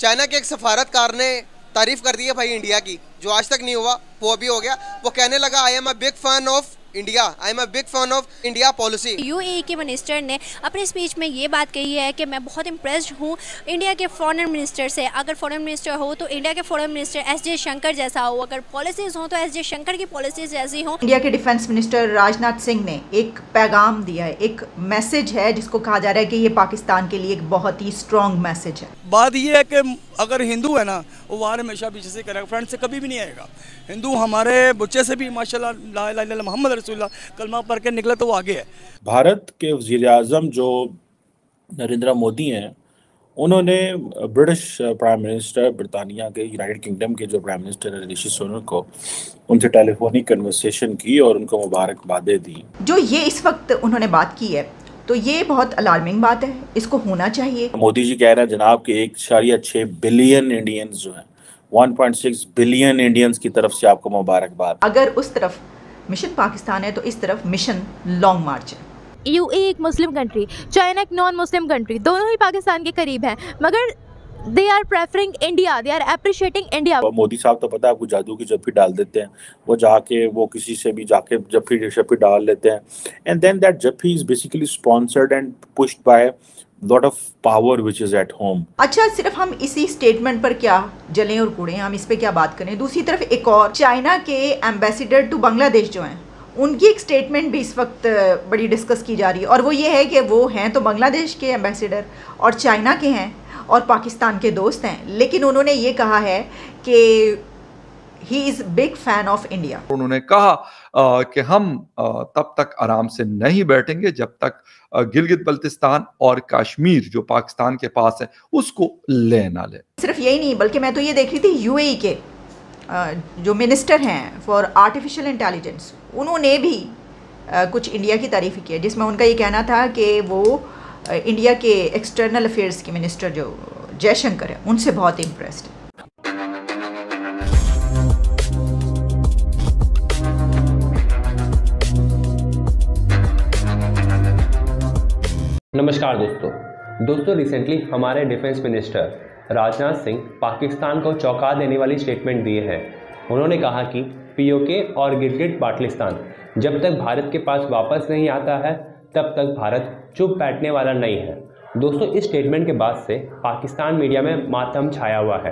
China के एक सफारतकार ने तारीफ कर दी है भाई इंडिया की, जो आज तक नहीं हुआ वो अभी हो गया। वो कहने लगा I am a big fan of India, I am a big fan of India policy. UAE के मिनिस्टर ने अपने स्पीच में ये बात कही है कि मैं बहुत इम्प्रेस्ड हूँ इंडिया के फॉरेन मिनिस्टर से। अगर फॉरेन मिनिस्टर हो तो इंडिया के फॉरेन मिनिस्टर एस जयशंकर जैसा हो, अगर पॉलिसीज़ हो तो एस जयशंकर की पॉलिसीज जैसी हो। इंडिया के डिफेंस मिनिस्टर राजनाथ सिंह ने एक पैगाम दिया है, एक मैसेज है जिसको कहा जा रहा है कि ये पाकिस्तान के लिए एक बहुत ही स्ट्रॉन्ग मैसेज है। बात ये है कि अगर हिंदू है ना, वो वार हमेशा पीछे से करेगा, फ्रंट से कभी भी नहीं आएगा। हिंदू हमारे बच्चे से भी माशाल्लाह ला इलाहा इल्लल्लाह मोहम्मद रसूलुल्लाह कलमा पढ़ के निकला तो वो आगे है। भारत के वज़ीर-ए-आज़म जो नरेंद्र मोदी हैं, उन्होंने ब्रिटिश प्राइम मिनिस्टर ब्रिटानिया के यूनाइटेड किंगडम के जो प्राइम मिनिस्टर है ऋषि सुनक को उनसे टेलीफोनिक कन्वर्सेशन की और उनको मुबारकबादें दी। जो ये इस वक्त उन्होंने बात की है तो ये बहुत अलार्मिंग बात है, इसको होना चाहिए। मोदी जी कह रहे हैं जनाब कि 1.6 बिलियन इंडियंस जो हैं, 1.6 बिलियन इंडियंस की तरफ से आपको मुबारकबाद। अगर उस तरफ मिशन पाकिस्तान है तो इस तरफ मिशन लॉन्ग मार्च है। यूएई एक मुस्लिम कंट्री, चाइना एक नॉन मुस्लिम कंट्री, दोनों ही पाकिस्तान के करीब हैं, मगर they are preferring India, they are appreciating India. Modi साहब तो पता है आपको जादू की जफ्फी डाल देते हैं, वो जाके वो किसी से भी जाके जफ्फी डाल लेते हैं, एंड देन दैट जफ्फी is basically sponsored and pushed by lot of power which is at home. अच्छा, सिर्फ हम इसी स्टेटमेंट पर क्या जलें और कूड़ें, हम इस पे क्या बात करें। दूसरी तरफ एक और चाइना के एम्बेसडर टू बांग्लादेश जो हैं, उनकी एक स्टेटमेंट भी इस वक्त बड़ी डिस्कस की जा रही है, और वो ये है कि वो हैं तो बांग्लादेश के एम्बेसडर और चाइना के हैं और पाकिस्तान के दोस्त हैं, लेकिन उन्होंने ये कहा है कि he is big fan of India. उन्होंने कहा कि हम तब तक आराम से नहीं बैठेंगे जब तक गिलगित बल्तिस्तान और कश्मीर जो पाकिस्तान के पास है उसको ले ना ले। सिर्फ यही नहीं, बल्कि मैं तो ये देख रही थी यूएई के जो मिनिस्टर हैं फॉर आर्टिफिशियल इंटेलिजेंस, उन्होंने भी कुछ इंडिया की तारीफ की है, जिसमें उनका ये कहना था कि वो इंडिया के एक्सटर्नल अफेयर्स के मिनिस्टर जो जयशंकर है उनसे बहुत इम्प्रेस्ड है। नमस्कार दोस्तों रिसेंटली हमारे डिफेंस मिनिस्टर राजनाथ सिंह पाकिस्तान को चौंका देने वाली स्टेटमेंट दिए हैं। उन्होंने कहा कि पीओके और गिलगित बाल्टिस्तान जब तक भारत के पास वापस नहीं आता है तब तक भारत चुप बैठने वाला नहीं है। दोस्तों, इस स्टेटमेंट के बाद से पाकिस्तान मीडिया में मातम छाया हुआ है।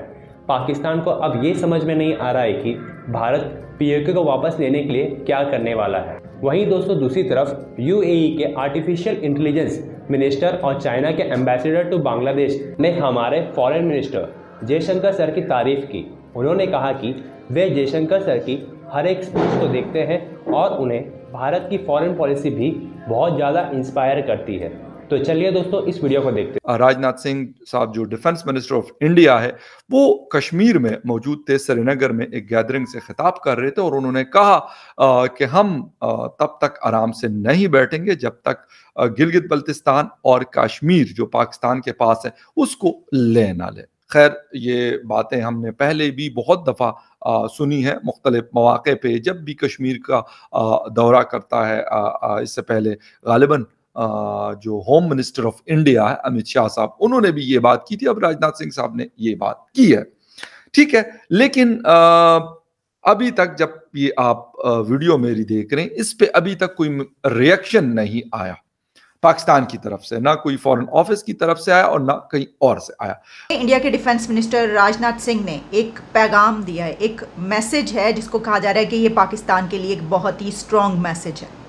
पाकिस्तान को अब ये समझ में नहीं आ रहा है कि भारत पीओके को वापस लेने के लिए क्या करने वाला है। वहीं दोस्तों, दूसरी तरफ यूएई के आर्टिफिशियल इंटेलिजेंस मिनिस्टर और चाइना के एम्बेसडर टू बांग्लादेश ने हमारे फॉरेन मिनिस्टर जयशंकर सर की तारीफ की। उन्होंने कहा कि वे जयशंकर सर की हर एक स्पीच को देखते हैं और उन्हें भारत की फॉरेन पॉलिसी भी बहुत ज़्यादा इंस्पायर करती है। तो चलिए दोस्तों, इस वीडियो को देखते हैं। राजनाथ सिंह साहब जो डिफेंस मिनिस्टर ऑफ इंडिया है, वो कश्मीर में मौजूद थे, श्रीनगर में एक गैदरिंग से खिताब कर रहे थे और उन्होंने कहा कि हम तब तक आराम से नहीं बैठेंगे जब तक गिलगित बल्तिस्तान और कश्मीर जो पाकिस्तान के पास है उसको ले ना ले। खैर, ये बातें हमने पहले भी बहुत दफ़ा सुनी है मुख्तलिफ मौक़े पे, जब भी कश्मीर का दौरा करता है। इससे पहले गालिबन जो होम मिनिस्टर ऑफ इंडिया है अमित शाह साहब, उन्होंने भी ये बात की थी। अब राजनाथ सिंह साहब ने ये बात की है, ठीक है, लेकिन अभी तक जब ये आप वीडियो मेरी देख रहे हैं, इस पे अभी तक कोई रिएक्शन नहीं आया पाकिस्तान की तरफ से, ना कोई फॉरेन ऑफिस की तरफ से आया और ना कहीं और से आया। इंडिया के डिफेंस मिनिस्टर राजनाथ सिंह ने एक पैगाम दिया है, एक मैसेज है जिसको कहा जा रहा है कि ये पाकिस्तान के लिए एक बहुत ही स्ट्रॉन्ग मैसेज है।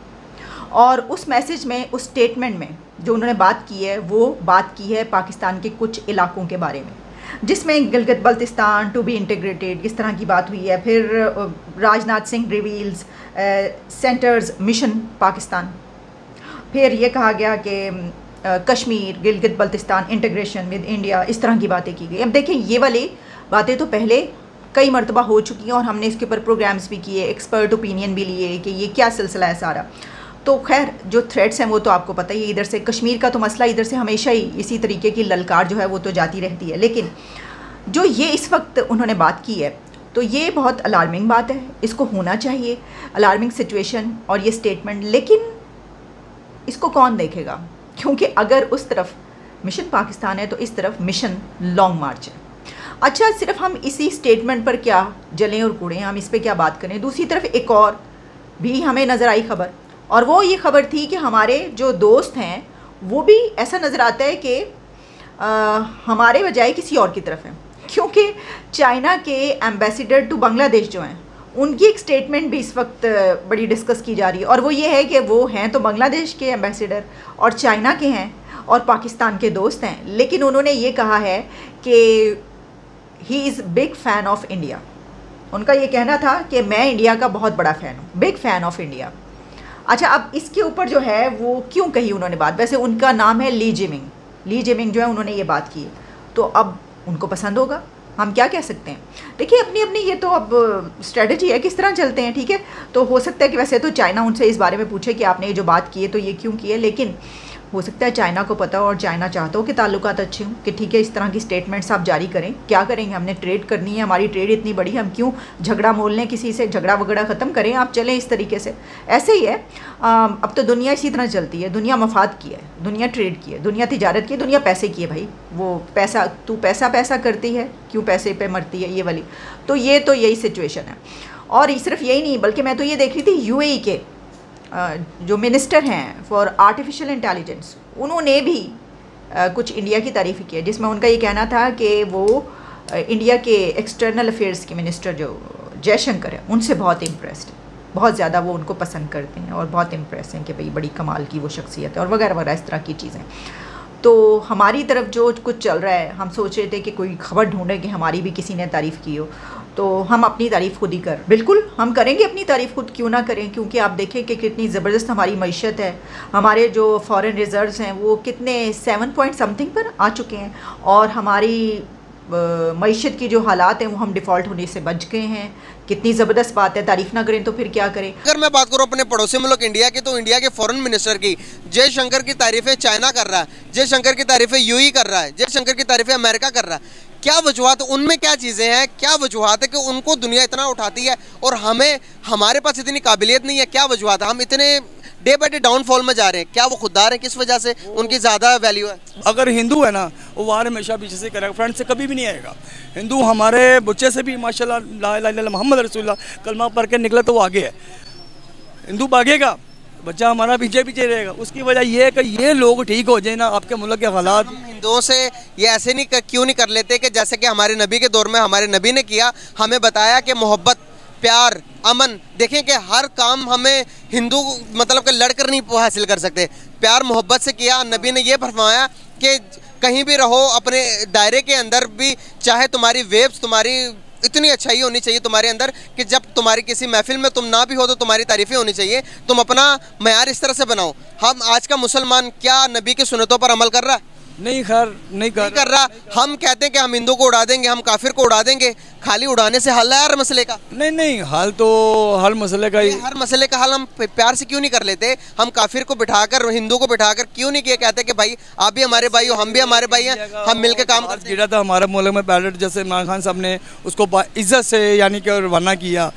और उस मैसेज में, उस स्टेटमेंट में जो उन्होंने बात की है, वो बात की है पाकिस्तान के कुछ इलाकों के बारे में, जिसमें Gilgit Baltistan to be integrated, इस तरह की बात हुई है। फिर Rajnath Singh reveals centre's mission Pakistan. फिर ये कहा गया कि Kashmir, Gilgit Baltistan integration with India, इस तरह की बातें की गई। अब देखें, ये वाली बातें तो पहले कई मरतबा हो चुकी हैं और हमने इसके ऊपर प्रोग्राम्स भी किए, एक्सपर्ट ओपिनियन भी लिए कि ये क्या सिलसिला है सारा। तो खैर, जो थ्रेट्स हैं वो तो आपको पता ही है। इधर से कश्मीर का तो मसला इधर से हमेशा ही इसी तरीके की ललकार जो है वो तो जाती रहती है, लेकिन जो ये इस वक्त उन्होंने बात की है तो ये बहुत अलार्मिंग बात है, इसको होना चाहिए, अलार्मिंग सिचुएशन और ये स्टेटमेंट। लेकिन इसको कौन देखेगा, क्योंकि अगर उस तरफ मिशन पाकिस्तान है तो इस तरफ मिशन लॉन्ग मार्च है। अच्छा, सिर्फ हम इसी स्टेटमेंट पर क्या जलें और कूड़ें, हम इस पर क्या बात करें। दूसरी तरफ एक और भी हमें नज़र आई खबर, और वो ये खबर थी कि हमारे जो दोस्त हैं वो भी ऐसा नज़र आता है कि हमारे बजाय किसी और की तरफ है, क्योंकि चाइना के एम्बेसडर टू बांग्लादेश जो हैं उनकी एक स्टेटमेंट भी इस वक्त बड़ी डिस्कस की जा रही है, और वो ये है कि वो हैं तो बांग्लादेश के एम्बेसडर और चाइना के हैं और पाकिस्तान के दोस्त हैं, लेकिन उन्होंने ये कहा है कि he is big fan of India. उनका ये कहना था कि मैं इंडिया का बहुत बड़ा फ़ैन हूँ, बिग फ़ैन ऑफ इंडिया। अच्छा, अब इसके ऊपर जो है वो क्यों कही उन्होंने बात, वैसे उनका नाम है ली जिमिंग जो है उन्होंने ये बात की, तो अब उनको पसंद होगा, हम क्या कह सकते हैं। देखिए, अपनी अपनी ये तो अब स्ट्रेटजी है, किस तरह चलते हैं, ठीक है। तो हो सकता है कि वैसे तो चाइना उनसे इस बारे में पूछे कि आपने ये जो बात की है तो ये क्यों की है, लेकिन हो सकता है चाइना को पता हो और चाइना चाहता हो कि ताल्लुकात अच्छे हों, कि ठीक है इस तरह की स्टेटमेंट्स आप जारी करें, क्या करेंगे, हमने ट्रेड करनी है, हमारी ट्रेड इतनी बड़ी, हम क्यों झगड़ा मोल लें किसी से, झगड़ा वगड़ा ख़त्म करें, आप चलें इस तरीके से। ऐसे ही है, अब तो दुनिया इसी तरह चलती है, दुनिया मफाद की है, दुनिया ट्रेड की है, दुनिया तिजारत की है, दुनिया पैसे की है भाई। वो पैसा, तू पैसा करती है, क्यों पैसे पे मरती है, ये वाली। तो यही सिचुएशन है। और सिर्फ यही नहीं, बल्कि मैं तो ये देख रही थी यूएई के जो मिनिस्टर हैं फॉर आर्टिफिशियल इंटेलिजेंस, उन्होंने भी कुछ इंडिया की तारीफ़ की है, जिसमें उनका ये कहना था कि वो इंडिया के एक्सटर्नल अफेयर्स के मिनिस्टर जो जयशंकर है उनसे बहुत इम्प्रेस्ड है, बहुत ज़्यादा वो उनको पसंद करते हैं और बहुत इम्प्रेस हैं कि भाई बड़ी कमाल की वो शख्सियत है और वगैरह वगैरह इस तरह की चीज़ें। तो हमारी तरफ जो कुछ चल रहा है, हम सोच रहे थे कि कोई खबर ढूंढे कि हमारी भी किसी ने तारीफ़ की हो, तो हम अपनी तारीफ़ खुद ही बिल्कुल हम करेंगे अपनी तारीफ़ खुद, क्यों ना करें, क्योंकि आप देखें कि कितनी ज़बरदस्त हमारी मईशत है, हमारे जो फॉरेन रिजर्व्स हैं वो कितने 7 पॉइंट समथिंग पर आ चुके हैं, और हमारी मईशत की जो हालात हैं वो हम डिफ़ॉल्ट होने से बच गए हैं। कितनी ज़बरदस्त बात है, तारीफ़ ना करें तो फिर क्या करें। अगर मैं बात करूँ अपने पड़ोसी मुल्क इंडिया की, तो इंडिया के फॉरेन मिनिस्टर की जयशंकर की तारीफ़ें चाइना कर रहा है, जयशंकर की तारीफ़ें यूएई कर रहा है, जयशंकर की तारीफ़ें अमेरिका कर रहा है। क्या वजूहत, उनमें क्या चीज़ें हैं, क्या वजूहत है कि उनको दुनिया इतना उठाती है और हमारे पास इतनी काबिलियत नहीं है, क्या वजूहत है, हम इतने डे बाई डे डाउनफॉल में जा रहे हैं, क्या वो खुददार हैं, किस वजह से उनकी ज़्यादा वैल्यू है। अगर हिंदू है ना वो वार हमेशा पीछे से करेगा, फ्रंट से कभी भी नहीं आएगा। हिंदू हमारे बच्चे से भी माशाल्लाह ला इलाहा इल्लल्लाह मोहम्मद रसूलुल्लाह कलमा पढ़ के निकले तो वो आगे है, हिंदू भागेगा, बच्चा हमारा पीछे रहेगा। उसकी वजह यह है कि ये लोग ठीक हो जाए ना, आपके मुल्क के हालात। हम हिंदुओं से ये ऐसे क्यों नहीं कर लेते कि जैसे कि हमारे नबी के दौर में हमारे नबी ने किया, हमें बताया कि मोहब्बत, प्यार, अमन, देखें कि हर काम हमें हिंदू मतलब कि लड़कर नहीं हासिल कर सकते, प्यार मोहब्बत से किया। नबी ने ये फरमाया कि कहीं भी रहो अपने दायरे के अंदर भी, चाहे तुम्हारी वेब्स, तुम्हारी इतनी अच्छाई होनी चाहिए तुम्हारे अंदर कि जब तुम्हारी किसी महफिल में तुम ना भी हो तो तुम्हारी तारीफ़ें होनी चाहिए, तुम अपना मयार इस तरह से बनाओ। हम आज का मुसलमान क्या नबी की सुन्नतों पर अमल कर रहा है? नहीं कर रहा। हम कहते हैं कि हम हिंदू को उड़ा देंगे, हम काफिर को उड़ा देंगे, खाली उड़ाने से हल है हर मसले का? नहीं, हल तो हर मसले का ही, हर मसले का हल हम प्यार से क्यों नहीं कर लेते? हम काफिर को बिठाकर, हिंदू को बिठाकर क्यों नहीं किया कहते कि भाई आप भी हमारे भाई हो, हम भी हमारे भाई हैं, हम मिलकर काम करते हैं। गिरा था हमारे मुल्क में पायलट, जैसे इमरान खान साहब ने उसको इज्जत से यानी कि रवाना किया,